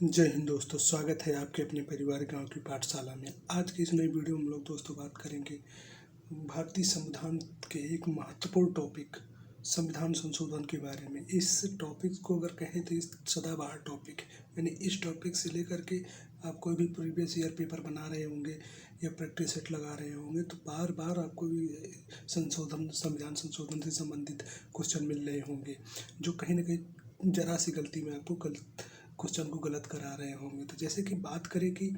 जय हिंद दोस्तों, स्वागत है आपके अपने परिवार गांव की पाठशाला में। आज की इस नई वीडियो में हम लोग दोस्तों बात करेंगे भारतीय संविधान के एक महत्वपूर्ण टॉपिक संविधान संशोधन के बारे में। इस टॉपिक को अगर कहें तो इस सदाबहार टॉपिक है, यानी इस टॉपिक से लेकर के आप कोई भी प्रीवियस ईयर पेपर बना रहे होंगे या प्रैक्टिस सेट लगा रहे होंगे तो बार बार आपको संविधान संशोधन से संबंधित क्वेश्चन मिल रहे होंगे, जो कहीं ना कहीं जरा सी गलती में आपको क्वेश्चन को गलत करा रहे होंगे। तो जैसे कि बात करें कि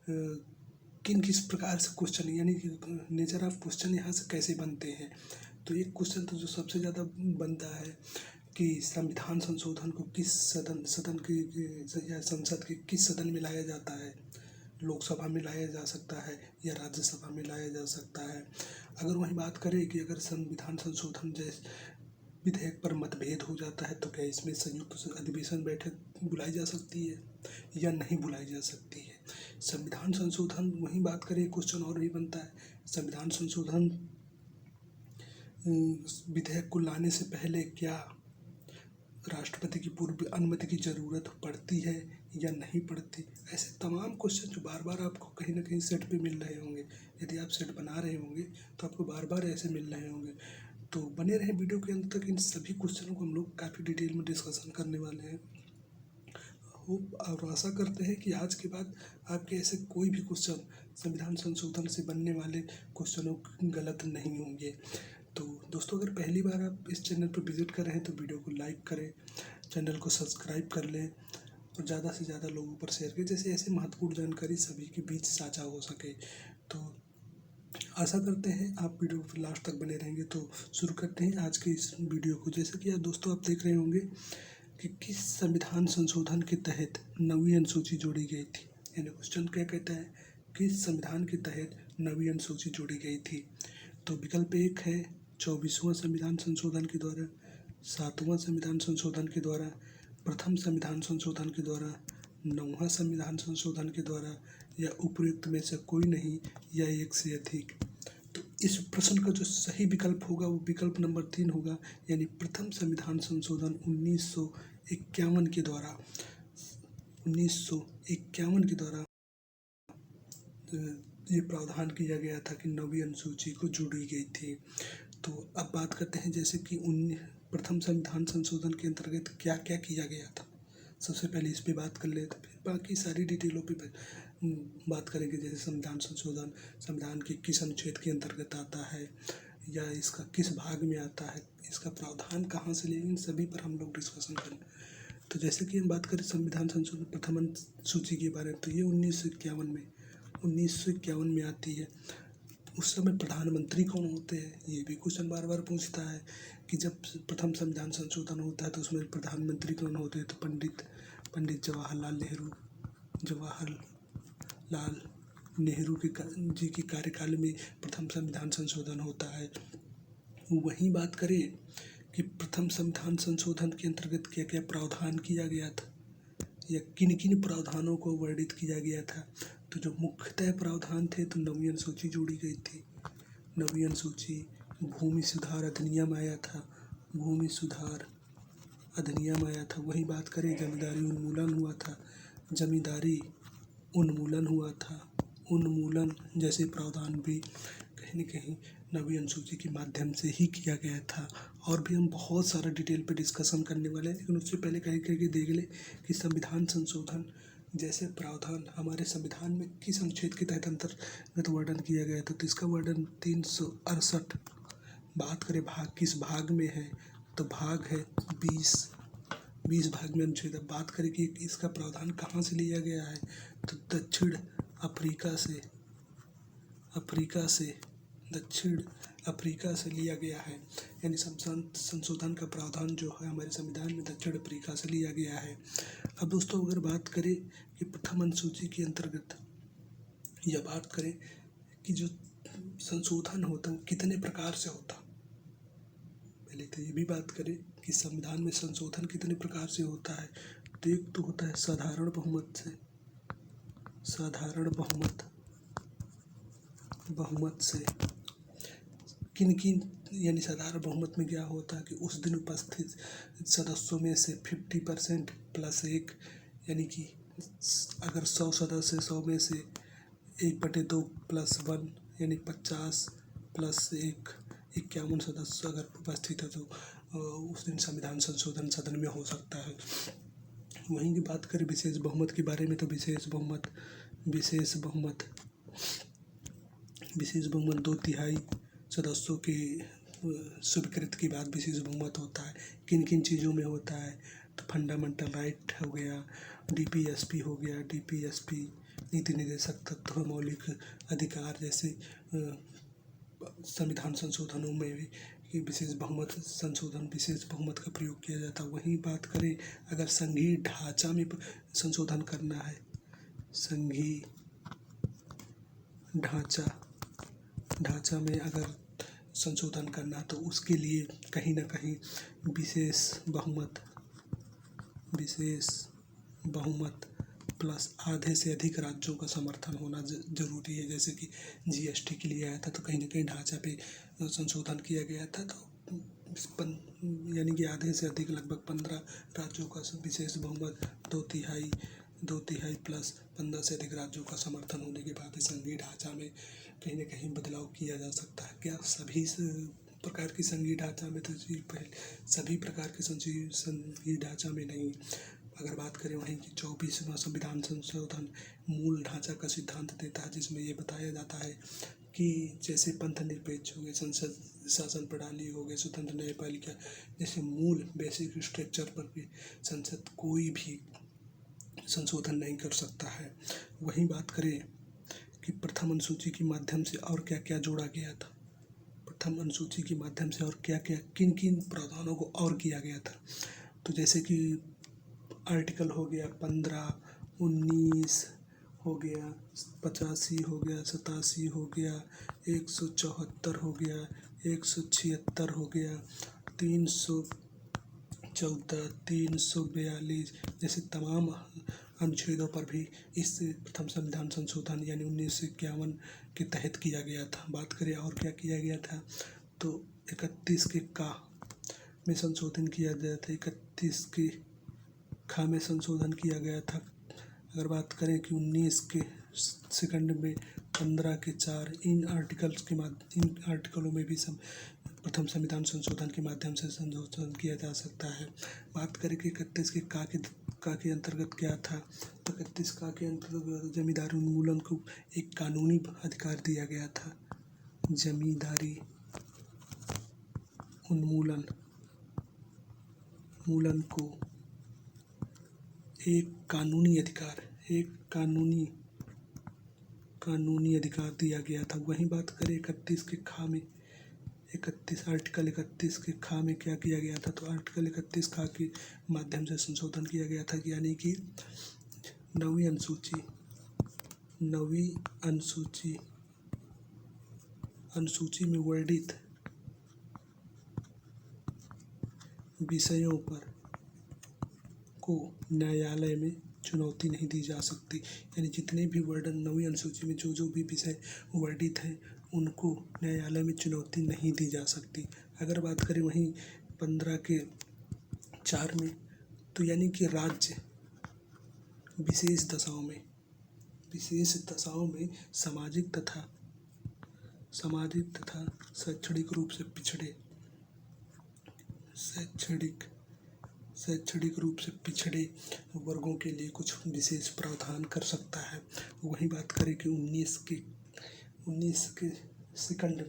किन किस प्रकार से क्वेश्चन, यानी कि नेचर ऑफ क्वेश्चन यहाँ से कैसे बनते हैं। तो एक क्वेश्चन तो जो सबसे ज़्यादा बनता है कि संविधान संशोधन को किस सदन की या संसद के किस सदन में लाया जाता है। लोकसभा में लाया जा सकता है या राज्यसभा में लाया जा सकता है। अगर वहीं बात करें कि अगर संविधान संशोधन जैसे विधेयक पर मतभेद हो जाता है तो क्या इसमें संयुक्त अधिवेशन बैठक बुलाई जा सकती है या नहीं बुलाई जा सकती है। संविधान संशोधन, वहीं बात करें क्वेश्चन और भी बनता है, संविधान संशोधन विधेयक को लाने से पहले क्या राष्ट्रपति की पूर्व अनुमति की ज़रूरत पड़ती है या नहीं पड़ती। ऐसे तमाम क्वेश्चन जो बार बार आपको कहीं ना कहीं सेट पे मिल रहे होंगे। यदि आप सेट बना रहे होंगे तो आपको बार बार ऐसे मिल रहे होंगे। तो बने रहे वीडियो के अंत तक। इन सभी क्वेश्चनों को हम लोग काफ़ी डिटेल में डिस्कशन करने वाले हैं। होप और आशा करते हैं कि आज के बाद आपके ऐसे कोई भी क्वेश्चन संविधान संशोधन से बनने वाले क्वेश्चनों गलत नहीं होंगे। तो दोस्तों, अगर पहली बार आप इस चैनल पर विजिट कर रहे हैं तो वीडियो को लाइक करें, चैनल को सब्सक्राइब कर लें और ज़्यादा से ज़्यादा लोगों पर शेयर करें, जैसे ऐसे महत्वपूर्ण जानकारी सभी के बीच साझा हो सके। तो आशा करते हैं आप वीडियो पर लास्ट तक बने रहेंगे। तो शुरू करते हैं आज के इस वीडियो को। जैसे कि दोस्तों आप देख रहे होंगे कि किस संविधान संशोधन के तहत 9वीं अनुसूची जोड़ी गई थी। यानी क्वेश्चन क्या कहता है, किस संविधान के तहत 9वीं अनुसूची जोड़ी गई थी। तो विकल्प एक है 24वां संविधान संशोधन के द्वारा, 7वां संविधान संशोधन के द्वारा, प्रथम संविधान संशोधन के द्वारा, 9वां संविधान संशोधन के द्वारा, या उपयुक्त में से कोई नहीं या एक से अधिक। तो इस प्रश्न का जो सही विकल्प होगा वो विकल्प नंबर 3 होगा, यानी प्रथम संविधान संशोधन 1951 के द्वारा 1951 के द्वारा ये प्रावधान किया गया था कि 9वीं अनुसूची को जोड़ी गई थी। तो अब बात करते हैं जैसे कि प्रथम संविधान संशोधन के अंतर्गत क्या क्या किया गया था। सबसे पहले इस पे बात कर लेते, फिर बाकी सारी डिटेलों पे बात करेंगे। जैसे संविधान संशोधन संविधान के किस अनुच्छेद के अंतर्गत आता है या इसका किस भाग में आता है, इसका प्रावधान कहाँ से ले, इन सभी पर हम लोग डिस्कशन करें। तो जैसे कि हम बात करें संविधान संशोधन प्रथम अनुसूची के बारे में, तो ये 1951 में आती है। उस समय प्रधानमंत्री कौन होते हैं, ये भी क्वेश्चन बार बार पूछता है कि जब प्रथम संविधान संशोधन होता है तो उसमें प्रधानमंत्री कौन होते हैं। तो पंडित जवाहरलाल नेहरू जी के कार्यकाल में प्रथम संविधान संशोधन होता है। वहीं बात करें कि प्रथम संविधान संशोधन के अंतर्गत क्या क्या प्रावधान किया गया था या किन किन प्रावधानों को वर्णित किया गया था। तो जो मुख्यतः प्रावधान थे तो 9वीं अनुसूची जोड़ी गई थी। 9वीं अनुसूची, भूमि सुधार अधिनियम आया था, भूमि सुधार अधिनियम आया था। वहीं बात करें जमींदारी उन्मूलन हुआ था, जमींदारी उन्मूलन हुआ था। उन्मूलन जैसे प्रावधान भी कहीं न कहीं 9वीं अनुसूची के माध्यम से ही किया गया था। और भी हम बहुत सारा डिटेल पे डिस्कशन करने वाले हैं, लेकिन उससे पहले कहीं करके देख ले कि संविधान संशोधन जैसे प्रावधान हमारे संविधान में किस अनुच्छेद के तहत अंतर्गत वर्णन किया गया था। तो इसका वर्णन 368। बात करें भाग किस भाग में है, तो भाग है 20 भाग में अनुच्छेद। बात करें कि इसका प्रावधान कहाँ से लिया गया है, तो दक्षिण अफ्रीका से लिया गया है। यानी संशोधन का प्रावधान जो है हमारे संविधान में दक्षिण अफ्रीका से लिया गया है। अब दोस्तों अगर बात करें कि प्रथम अनुसूची के अंतर्गत या बात करें कि जो संशोधन होता है वो कितने प्रकार से होता, पहले तो ये भी बात करें कि संविधान में संशोधन कितने प्रकार से होता है। तो एक तो होता है साधारण बहुमत से किन यानी साधारण बहुमत में क्या होता है कि उस दिन उपस्थित सदस्यों में से 50% +1 यानी कि अगर 100 सदस्य 100 में से 1/2 प्लस 1 यानी 50 प्लस 1 51 सदस्य अगर उपस्थित है तो उस दिन संविधान संशोधन सदन में हो सकता है। वहीं की बात करें विशेष बहुमत के बारे में तो विशेष बहुमत 2/3 सदस्यों के स्वीकृति के बाद विशेष बहुमत होता है। किन किन चीज़ों में होता है तो फंडामेंटल राइट हो गया, डीपीएसपी हो गया, डीपीएसपी नीति निर्देशक तत्व मौलिक अधिकार जैसे संविधान संशोधनों में भी विशेष बहुमत का प्रयोग किया जाता है। वहीं बात करें अगर संघीय ढांचा में संशोधन करना है, संघीय ढांचा में अगर संशोधन करना तो उसके लिए कहीं ना कहीं विशेष बहुमत प्लस आधे से अधिक राज्यों का समर्थन होना जरूरी है। जैसे कि जीएसटी के लिए आया था तो कहीं ना कहीं ढांचा पे संशोधन किया गया था, तो यानी कि आधे से अधिक लगभग 15 राज्यों का विशेष बहुमत 2/3 प्लस 15 से अधिक राज्यों का समर्थन होने के बाद संघीय ढांचा में कहीं ना कहीं बदलाव किया जा सकता है। क्या सभी प्रकार की संघीय ढांचा में तो सभी प्रकार के संघीय ढांचा में नहीं। अगर बात करें वहीं की 24वां संविधान संशोधन मूल ढांचा का सिद्धांत देता है, जिसमें ये बताया जाता है कि जैसे पंथ निरपेक्ष हो गए, संसद शासन प्रणाली हो गए, स्वतंत्र न्यायपालिका जैसे मूल बेसिक स्ट्रक्चर पर भी संसद कोई भी संशोधन नहीं कर सकता है। वहीं बात करें कि प्रथम अनुसूची के माध्यम से और क्या क्या जोड़ा गया था, प्रथम अनुसूची के माध्यम से और क्या क्या किन किन प्रावधानों को और किया गया था, तो जैसे कि आर्टिकल हो गया 15, 19 हो गया, 85 हो गया, 87 हो गया, 174 हो गया, 176 हो गया, 314, 342 जैसे तमाम अनुच्छेदों पर भी इस प्रथम संविधान संशोधन यानी 1951 के तहत किया गया था। बात करें और क्या किया गया था तो 31 के का में संशोधन किया गया था, 31 के खा में संशोधन किया गया था। अगर बात करें कि 19 के सेकंड में 15 के 4 इन आर्टिकलों में भी प्रथम संविधान संशोधन के माध्यम से संशोधन किया जा सकता है। बात करें कि 31 के का के अंतर्गत क्या था तो 31 का के अंतर्गत जमींदारी उन्मूलन को एक कानूनी अधिकार दिया गया था। जमींदारी उन्मूलन को एक कानूनी अधिकार दिया गया था। वहीं बात करें 31 के खा में आर्टिकल 31 के खा में क्या किया गया था तो आर्टिकल 31 खा के माध्यम से संशोधन किया गया था, यानी कि नवीं अनुसूची में वर्णित विषयों पर को न्यायालय में चुनौती नहीं दी जा सकती। यानी जितने भी वर्णन नवीं अनुसूची में जो भी विषय वर्णित हैं उनको न्यायालय में चुनौती नहीं दी जा सकती। अगर बात करें वहीं 15 के 4 में तो यानी कि राज्य विशेष दशाओं में सामाजिक तथा शैक्षणिक रूप से पिछड़े वर्गों के लिए कुछ विशेष प्रावधान कर सकता है। वहीं बात करें कि 19 के सेकंड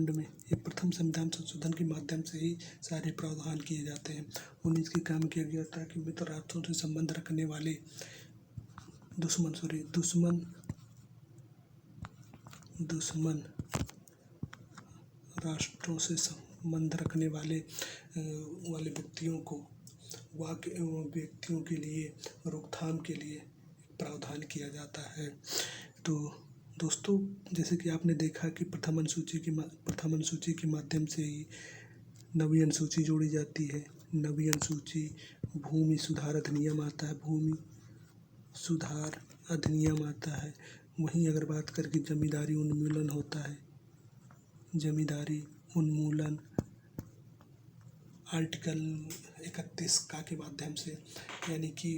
में ये प्रथम संविधान संशोधन के माध्यम से ही सारे प्रावधान किए जाते हैं। 19 के काम किया गया था कि मित्र राष्ट्रों से संबंध रखने वाले दुश्मन राष्ट्रों से संबंध रखने वाले व्यक्तियों के लिए रोकथाम के लिए प्रावधान किया जाता है। तो दोस्तों, जैसे कि आपने देखा कि प्रथम अनुसूची के माध्यम से ही नवीं अनुसूची जोड़ी जाती है। नवीं अनुसूची भूमि सुधार अधिनियम आता है। वहीं अगर बात करके जमींदारी उन्मूलन होता है, जमींदारी उन्मूलन आर्टिकल 31 का के माध्यम से, यानी कि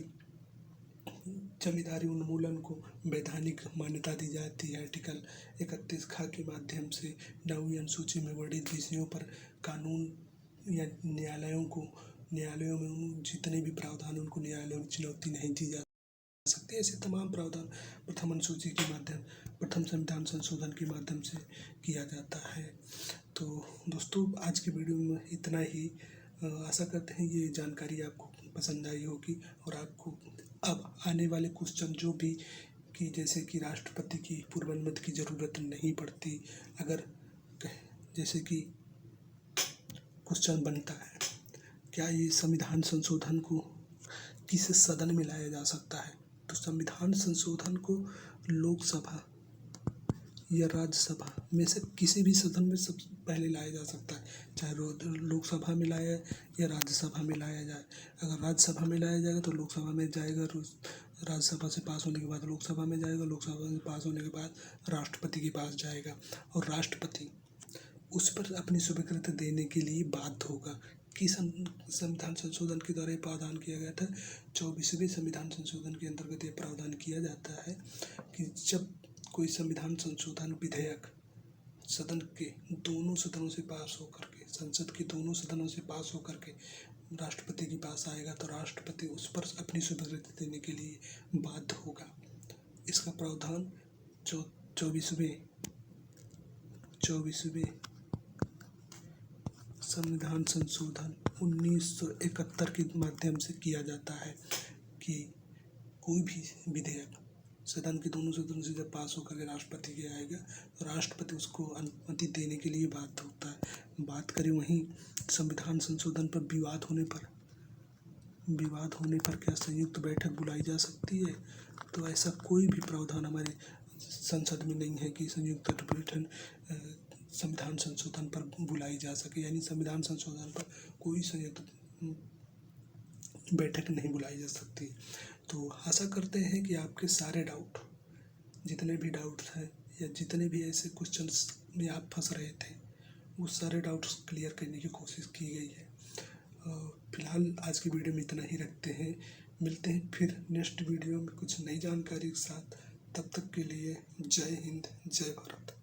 जमींदारी उन्मूलन को वैधानिक मान्यता दी जाती है। आर्टिकल 31 खा के माध्यम से 9वीं अनुसूची में वर्णित विषयों पर कानून या न्यायालयों में जितने भी प्रावधान उनको न्यायालयों में चुनौती नहीं दी जा सकती। ऐसे तमाम प्रावधान प्रथम संविधान संशोधन के माध्यम से किया जाता है। तो दोस्तों, आज की वीडियो में इतना ही। आशा करते हैं ये जानकारी आपको पसंद आई होगी और आपको अब आने वाले क्वेश्चन जो भी कि जैसे कि राष्ट्रपति की पूर्व अनुमति की ज़रूरत नहीं पड़ती, अगर जैसे कि क्वेश्चन बनता है, क्या ये संविधान संशोधन को किस सदन में लाया जा सकता है, तो संविधान संशोधन को लोकसभा या राज्यसभा में से किसी भी सदन में सबसे पहले लाया जा सकता है, चाहे लोकसभा में लाया या राज्यसभा में लाया जाए। अगर राज्यसभा में लाया जाएगा तो लोकसभा में जाएगा, राज्यसभा से पास होने के बाद लोकसभा में जाएगा, लोकसभा से पास होने के बाद राष्ट्रपति के पास जाएगा और राष्ट्रपति उस पर अपनी स्वीकृति देने के लिए बाध्य होगा। कि संविधान संशोधन के द्वारा प्रावधान किया गया था। 24वें संविधान संशोधन के अंतर्गत ये प्रावधान किया जाता है कि जब कोई संविधान संशोधन विधेयक सदन के दोनों सदनों से पास होकर के, संसद के दोनों सदनों से पास होकर के राष्ट्रपति के पास आएगा तो राष्ट्रपति उस पर अपनी स्वीकृति देने के लिए बाध्य होगा। इसका प्रावधान 24वें संविधान संशोधन 1971 के माध्यम से किया जाता है कि कोई भी विधेयक सदन के दोनों सदनों से जब पास होकर के राष्ट्रपति के आएगा तो राष्ट्रपति उसको अनुमति देने के लिए बाध्य होता है। बात करें वहीं संविधान संशोधन पर विवाद होने पर क्या संयुक्त बैठक बुलाई जा सकती है, तो ऐसा कोई भी प्रावधान हमारे संसद में नहीं है कि संयुक्त बैठक संविधान संशोधन पर बुलाई जा सके, यानी संविधान संशोधन पर कोई संयुक्त बैठक नहीं बुलाई जा सकती। तो आशा करते हैं कि आपके सारे डाउट, जितने भी डाउट्स हैं या जितने भी ऐसे क्वेश्चंस में आप फंस रहे थे, वो सारे डाउट्स क्लियर करने की कोशिश की गई है। फिलहाल आज की वीडियो में इतना ही रखते हैं। मिलते हैं फिर नेक्स्ट वीडियो में कुछ नई जानकारी के साथ। तब तक के लिए जय हिंद, जय भारत।